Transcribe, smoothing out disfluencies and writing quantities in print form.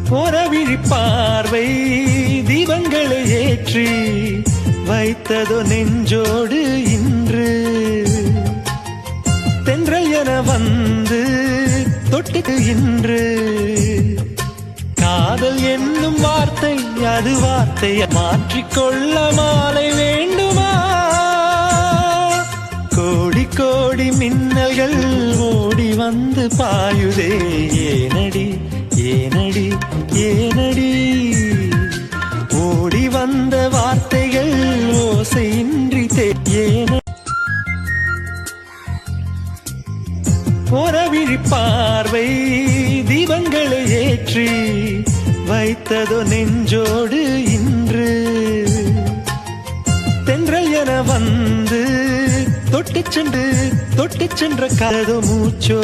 போரவிழி பார்வை தீபங்களை ஏற்றி வைத்ததோ நெஞ்சோடு இன்று தென்றல் என வந்து தொட்டு இன்று காதல் என்னும் வார்த்தை அது வார்த்தையை மாற்றிக்கொள்ள மாலை வேண்டுமா கோடி கோடி மின்னல்கள் ஓடி வந்து பாயுதே ஏனடி ஏனடி ஏனடி ஓடி வந்த வார்த்தைகள் ஓசையின்றி ஏன போரவிழி பார்வை தீபங்களை ஏற்றி வைத்ததோ நெஞ்சோடு இன்று தென்றல் என வந்து தொட்டு சென்ற கதோ மூச்சோ